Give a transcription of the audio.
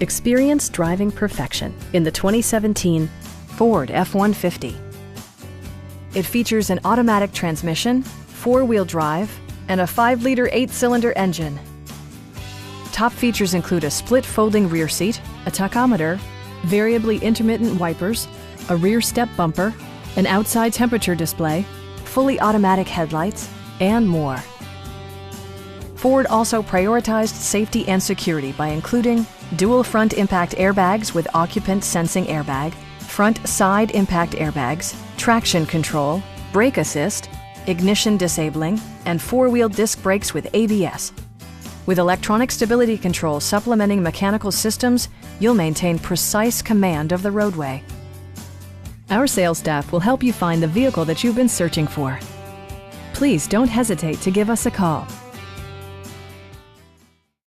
Experience driving perfection in the 2017 Ford F-150. It features an automatic transmission, four-wheel drive, and a 5-liter 8-cylinder engine. Top features include a split folding rear seat, a tachometer, variably intermittent wipers, a rear step bumper, an outside temperature display, fully automatic headlights, and more. Ford also prioritized safety and security by including dual front impact airbags with occupant sensing airbag, front side impact airbags, traction control, brake assist, ignition disabling, and four-wheel disc brakes with ABS. With electronic stability control supplementing mechanical systems, you'll maintain precise command of the roadway. Our sales staff will help you find the vehicle that you've been searching for. Please don't hesitate to give us a call.